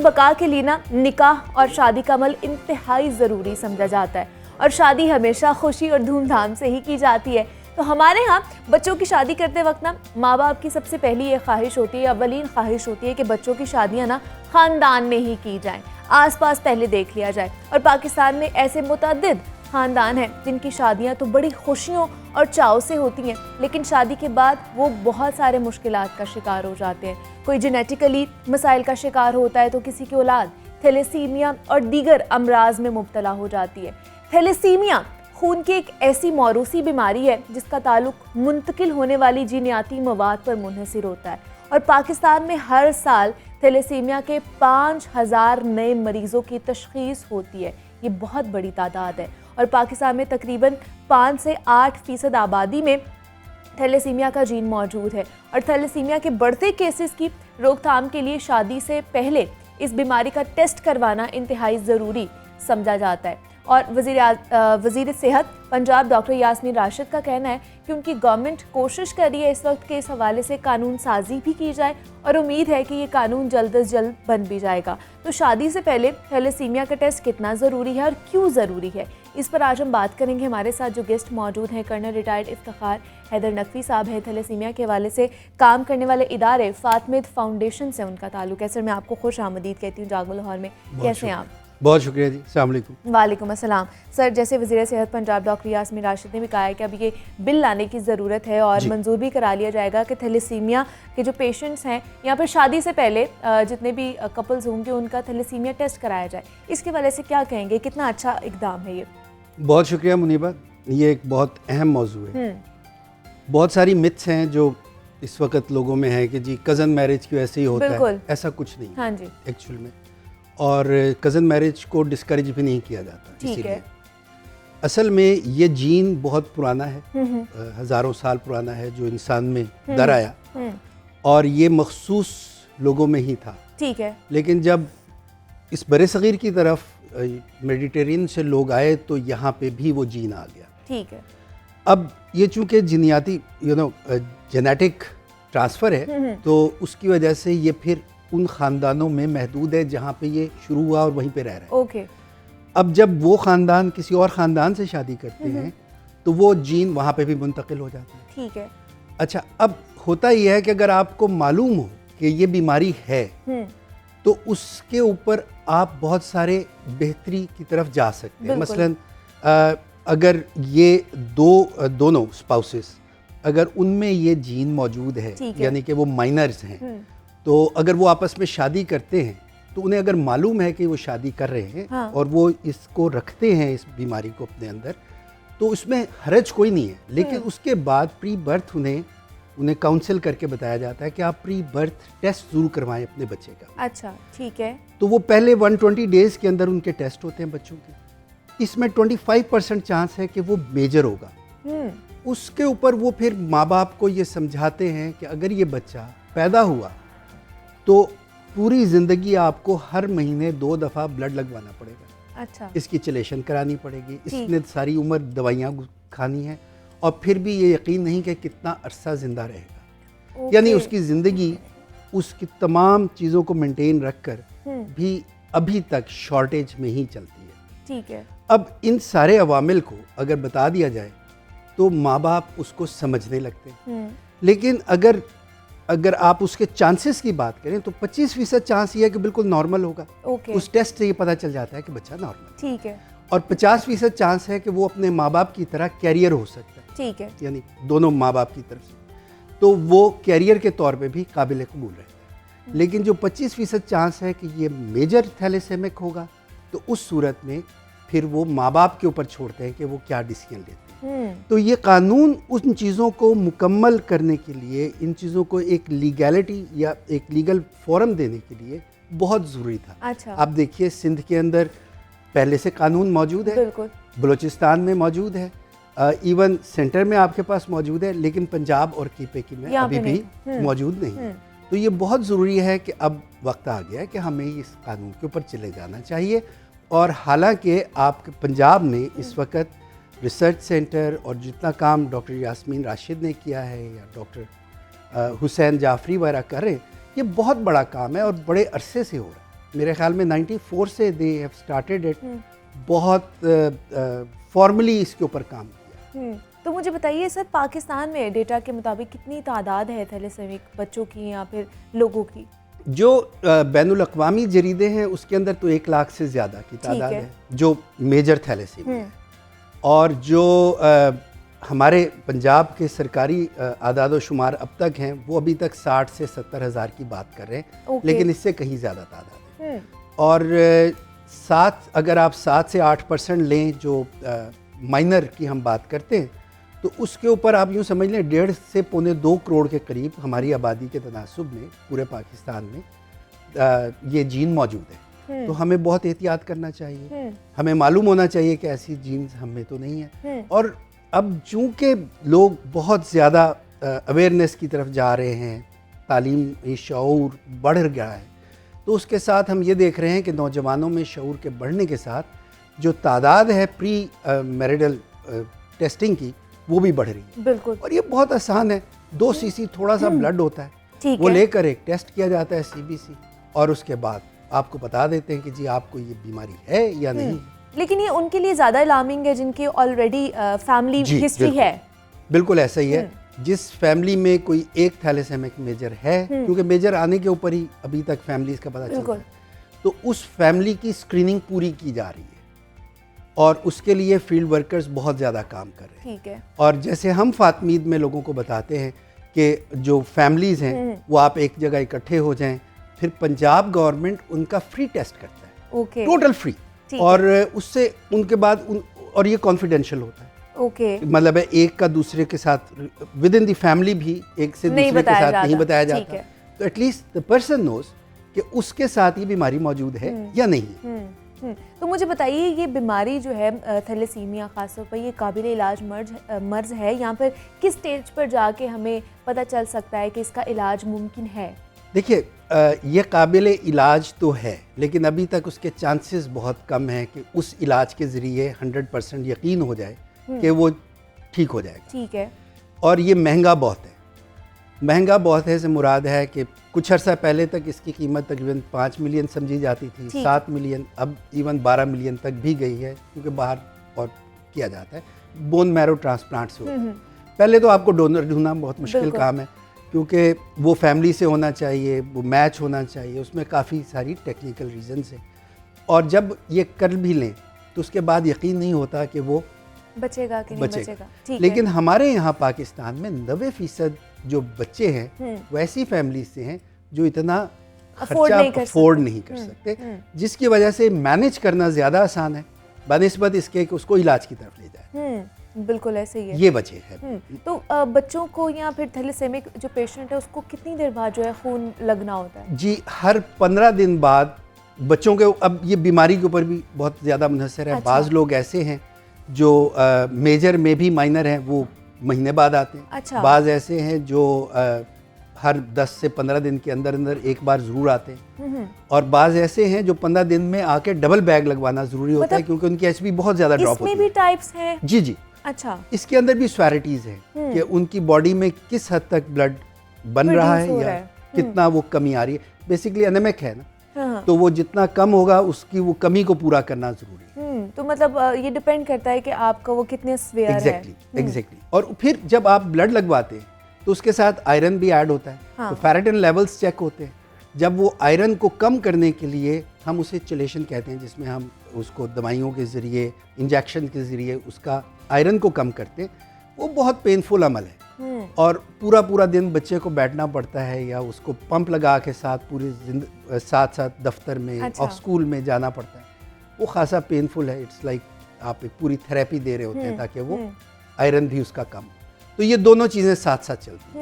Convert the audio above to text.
बका के लिए ना निकाह और शादी का अमल इंतहाई ज़रूरी समझा जाता है और शादी हमेशा खुशी और धूमधाम से ही की जाती है। तो हमारे यहाँ बच्चों की शादी करते वक्त ना माँ बाप की सबसे पहली ये ख्वाहिश होती है, अवलीन ख्वाहिश होती है कि बच्चों की शादियाँ ना ख़ानदान में ही की जाएँ, आसपास पहले देख लिया जाए। और पाकिस्तान में ऐसे मुतअद्दिद ख़ानदान हैं जिनकी शादियाँ तो बड़ी खुशियों और चाव से होती हैं, लेकिन शादी के बाद वो बहुत सारे मुश्किलात का शिकार हो जाते हैं। कोई जेनेटिकली मसाइल का शिकार होता है तो किसी की औलाद थैलेसीमिया और दीगर अमराज में मुब्तला हो जाती है। थैलेसीमिया खून की एक ऐसी मौरूसी बीमारी है जिसका ताल्लुक मुंतकिल होने वाली जीनियाती मवाद पर मुनहसर होता है और पाकिस्तान में हर साल थैलेसीमिया के 5000 नए मरीजों की तशखीस होती है। ये बहुत बड़ी तादाद है और पाकिस्तान में तकरीबन 5 से 8% आबादी में थैलेसीमिया का जीन मौजूद है और थैलेसीमिया के बढ़ते केसेस की रोकथाम के लिए शादी से पहले इस बीमारी का टेस्ट करवाना इंतहाई ज़रूरी समझा जाता है। और वज़ीर सेहत पंजाब डॉक्टर यास्मीन राशिद का कहना है कि उनकी गवर्नमेंट कोशिश कर रही है इस वक्त के इस हवाले से कानून साजी भी की जाए और उम्मीद है कि ये कानून जल्द अज जल्द बन भी जाएगा। तो शादी से पहले थैलेसीमिया का टेस्ट कितना ज़रूरी है और क्यों ज़रूरी है, इस पर आज हम बात करेंगे। हमारे साथ जो गेस्ट मौजूद हैं कर्नल रिटायर्ड इफ्तिखार हैदर नकवी साहब हैं, थैलेसीमिया के हवाले से काम करने वाले इदारे फातमिद फाउंडेशन से उनका ताल्लुक है। सर मैं आपको खुश आमदीद कहती हूँ जागो लाहौर में। कैसे हैं आप? बहुत शुक्रिया जी। अस्सलाम वालेकुम। वालेकुम अस्सलाम। सर जैसे वज़ीर सेहत पंजाब डॉक्टर यास्मीन राशिद ने भी कहा है कि अभी ये बिल लाने की ज़रूरत है और मंजूर भी करा लिया जाएगा कि थैलेसीमिया के जो पेशेंट्स हैं यहाँ पर शादी से पहले जितने भी कपल्स होंगे उनका थैलेसीमिया टेस्ट कराया जाए। इसके वजह से क्या कहेंगे, कितना अच्छा इकदाम है ये? बहुत शुक्रिया मुनीबा, ये एक बहुत अहम मौजू है। बहुत सारी मिथ्स हैं जो इस वक्त लोगों में है कि जी कज़न मैरिज क्यों ऐसे ही होता है, ऐसा कुछ नहीं। हाँ जी। एक्चुअल में और कज़न मैरिज को डिस्करेज भी नहीं किया जाता। ठीक है। असल में ये जीन बहुत पुराना है, हज़ारों साल पुराना है जो इंसान में दर आया और ये मखसूस लोगों में ही था। ठीक है। लेकिन जब इस बरे सग़ीर की तरफ मेडिटेरियन से लोग आए तो यहाँ पे भी वो जीन आ गया। ठीक है। अब ये चूँकि जीनियाती जेनेटिक ट्रांसफ़र है तो उसकी वजह से ये फिर उन ख़ानदानों में महदूद है जहाँ पे ये शुरू हुआ और वहीं पे रह रहा है। ओके। अब जब वो ख़ानदान किसी और ख़ानदान से शादी करते हैं तो वो जीन वहाँ पे भी मुंतकिल हो जाता है। ठीक है। अच्छा, अब होता ये है कि अगर आपको मालूम हो कि ये बीमारी है तो उसके ऊपर आप बहुत सारे बेहतरी की तरफ जा सकते हैं। मसलन अगर ये दोनों स्पाउसेस अगर उनमें ये जीन मौजूद है यानी कि वो माइनर्स हैं तो अगर वो आपस में शादी करते हैं तो उन्हें अगर मालूम है कि वो शादी कर रहे हैं और वो इसको रखते हैं इस बीमारी को अपने अंदर तो उसमें हरज कोई नहीं है। लेकिन उसके बाद प्री बर्थ उन्हें काउंसिल करके बताया जाता है कि आप प्री बर्थ टेस्ट ज़रूर करवाएं अपने बच्चे का। अच्छा, ठीक है। तो वो पहले 120 डेज़ के अंदर उनके टेस्ट होते हैं बच्चों के। इसमें 25% चांस है कि वो मेजर होगा। उसके ऊपर वो फिर माँ बाप को ये समझाते हैं कि अगर ये बच्चा पैदा हुआ तो पूरी ज़िंदगी आपको हर महीने 2 दफ़ा ब्लड लगवाना पड़ेगा। अच्छा। इसकी चिलेशन करानी पड़ेगी, इसने सारी उम्र दवाइयाँ खानी है और फिर भी ये यकीन नहीं कि कितना अरसा ज़िंदा रहेगा। यानी उसकी ज़िंदगी उसकी तमाम चीज़ों को मेंटेन रखकर भी अभी तक शॉर्टेज में ही चलती है। ठीक है। अब इन सारे अवामिल को अगर बता दिया जाए तो माँ बाप उसको समझने लगते हैं। लेकिन अगर आप उसके चांसेस की बात करें तो 25% चांस ये है कि बिल्कुल नॉर्मल होगा। उस टेस्ट से ये पता चल जाता है कि बच्चा नॉर्मल। ठीक है। और 50% चांस है कि वो अपने माँ बाप की तरह कैरियर हो सकता है। ठीक है। यानी दोनों माँ बाप की तरफ से तो वो कैरियर के तौर पे भी काबिल कबूल रहता है। लेकिन जो 25% चांस है कि ये मेजर थैलेसेमिक होगा तो उस सूरत में फिर वो माँ बाप के ऊपर छोड़ते हैं कि वो क्या डिसीजन लेते हैं। तो ये कानून उन चीज़ों को मुकम्मल करने के लिए, इन चीज़ों को एक लीगैलिटी या एक लीगल फॉरम देने के लिए बहुत ज़रूरी था। अच्छा। आप देखिए सिंध के अंदर पहले से कानून मौजूद है, बलूचिस्तान में मौजूद है, इवन सेंटर में आपके पास मौजूद है, लेकिन पंजाब और KPK में अभी भी मौजूद नहीं। तो ये बहुत ज़रूरी है कि अब वक्त आ गया है कि हमें इस कानून के ऊपर चले जाना चाहिए। और हालांकि आप पंजाब में इस वक्त रिसर्च सेंटर और जितना काम डॉक्टर यास्मीन राशिद ने किया है या डॉक्टर हुसैन जाफरी वगैरह कर रहे हैं, ये बहुत बड़ा काम है और बड़े अरसे से हो रहा है। मेरे ख्याल में 94 से दे हैव स्टार्टेड इट, बहुत फॉर्मली इसके ऊपर काम किया। तो मुझे बताइए सर, पाकिस्तान में डेटा के मुताबिक कितनी तादाद है थैलेसेमिक बच्चों की या फिर लोगों की? जो बैनुल अक़वामी जरीदे हैं उसके अंदर तो 1 लाख से ज़्यादा की तादाद है जो मेजर थैलेसीमिया है, और जो हमारे पंजाब के सरकारी आदाद व शुमार अब तक हैं वो अभी तक 60 से 70 हज़ार की बात कर रहे हैं, लेकिन इससे कहीं ज़्यादा तादाद है। और अगर आप 7 से 8% लें जो माइनर की हम बात करते हैं, तो उसके ऊपर आप यूँ समझ लें 1.5 से 1.25 करोड़ के करीब हमारी आबादी के तनासुब में पूरे पाकिस्तान में ये जीन मौजूद है। तो हमें बहुत एहतियात करना चाहिए, हमें मालूम होना चाहिए कि ऐसी जीन्स हमें तो नहीं है। और अब चूँकि लोग बहुत ज़्यादा अवेयरनेस की तरफ जा रहे हैं, तालीम शऊर बढ़ गया है, तो उसके साथ हम ये देख रहे हैं कि नौजवानों में शऊर के बढ़ने के साथ जो तादाद है प्री मैरिडल टेस्टिंग की वो भी बढ़ रही है। बिल्कुल। और ये बहुत आसान है, 2 सीसी थोड़ा सा ब्लड होता है, वो लेकर एक टेस्ट किया जाता है CBC, और उसके बाद आपको बता देते हैं कि जी आपको ये बीमारी है या नहीं। लेकिन ये उनके लिए ज़्यादा अलार्मिंग है जिनकी ऑलरेडी फैमिली हिस्ट्री है। बिल्कुल ऐसा ही है, जिस फैमिली में कोई एक थैलेसेमिक मेजर है, क्योंकि मेजर आने के ऊपर ही अभी तक फैमिलीज का पता चलता है, तो उस फैमिली की स्क्रीनिंग पूरी की जा रही है और उसके लिए फील्ड वर्कर्स बहुत ज़्यादा काम कर रहे हैं। ठीक है। और जैसे हम फातमीद में लोगों को बताते हैं कि जो फैमिलीज़ हैं वो आप एक जगह इकट्ठे हो जाएं, फिर पंजाब गवर्नमेंट उनका फ्री टेस्ट करता है, टोटल फ्री, और उससे उनके बाद और ये कॉन्फिडेंशियल होता है। मतलब है एक का दूसरे के साथ विद इन द फैमिली भी एक से दूसरे के साथ नहीं बताया जाता, तो एटलीस्ट द पर्सन नोज कि उसके साथ ये बीमारी मौजूद है या नहीं। तो मुझे बताइए, ये बीमारी जो है थैलेसीमिया खासतौर पर, ये काबिल इलाज मर्ज है? यहाँ पर किस स्टेज पर जाके हमें पता चल सकता है कि इसका इलाज मुमकिन है? देखिए, ये काबिल इलाज तो है, लेकिन अभी तक उसके चांसेस बहुत कम हैं कि उस इलाज के ज़रिए 100% यकीन हो जाए कि वो ठीक हो जाएगा। ठीक है। और ये महंगा बहुत है। महंगा बहुत है से मुराद है कि कुछ अर्सा पहले तक इसकी कीमत तकरीबन 5 मिलियन समझी जाती थी, 7 मिलियन, अब इवन 12 मिलियन तक भी गई है, क्योंकि बाहर और किया जाता है, बोन मैरो ट्रांसप्लांट से होता है। पहले तो आपको डोनर ढूंढना बहुत मुश्किल काम है, क्योंकि वो फैमिली से होना चाहिए, वो मैच होना चाहिए, उसमें काफ़ी सारी टेक्निकल रीजंस हैं, और जब ये कर भी लें तो उसके बाद यकीन नहीं होता कि वो बचेगा कि नहीं बचेगा। लेकिन हमारे यहाँ पाकिस्तान में 90% जो बच्चे हैं वो ऐसी फैमिली से हैं जो इतना खर्चा अफोर्ड नहीं कर सकते, जिसकी वजह से मैनेज करना ज़्यादा आसान है बनिस्बत इसके कि उसको इलाज की तरफ ले जाए। बिल्कुल ऐसे ही है, ये वजह है। तो बच्चों को या फिर थैलेसेमिक जो पेशेंट है उसको कितनी देर बाद जो है खून लगना होता है? जी, हर 15 दिन बाद बच्चों के, अब ये बीमारी के ऊपर भी बहुत ज़्यादा मुनहसर है। बाज़ लोग ऐसे हैं जो मेजर में भी माइनर हैं, वो महीने बाद आते हैं। बाज़ ऐसे हैं जो हर 10 से 15 दिन के अंदर अंदर एक बार ज़रूर आते हैं, और बाज़ ऐसे हैं जो 15 दिन में आके डबल बैग लगवाना ज़रूरी होता है, क्योंकि उनकी HB बहुत ज़्यादा ड्रॉप होती है। इसमें भी टाइप्स हैं? जी जी। अच्छा। इसके अंदर भी स्वैरिटीज़ हैं कि उनकी बॉडी में किस हद तक ब्लड बन रहा है या कितना वो कमी आ रही है। बेसिकली एनेमिक है ना, तो वो जितना कम होगा उसकी वो कमी को पूरा करना ज़रूरी है। तो मतलब ये डिपेंड करता है कि आपका वो कितने स्वेयर है। एग्जैक्टली। और फिर जब आप ब्लड लगवाते हैं तो उसके साथ आयरन भी ऐड होता है, तो फेरेटिन लेवल्स चेक होते हैं। जब वो आयरन को कम करने के लिए हम उसे चलेशन कहते हैं, जिसमें हम उसको दवाइयों के ज़रिए, इंजेक्शन के ज़रिए उसका आयरन को कम करते हैं, वो बहुत पेनफुल अमल है, और पूरा दिन बच्चे को बैठना पड़ता है या उसको पंप लगा के साथ पूरे साथ दफ्तर में और स्कूल में जाना पड़ता है। वो खासा पेनफुल है। इट्स लाइक आप एक पूरी थेरेपी दे रहे होते हैं ताकि वो आयरन भी उसका कम। तो ये दोनों चीज़ें साथ साथ चलती हैं।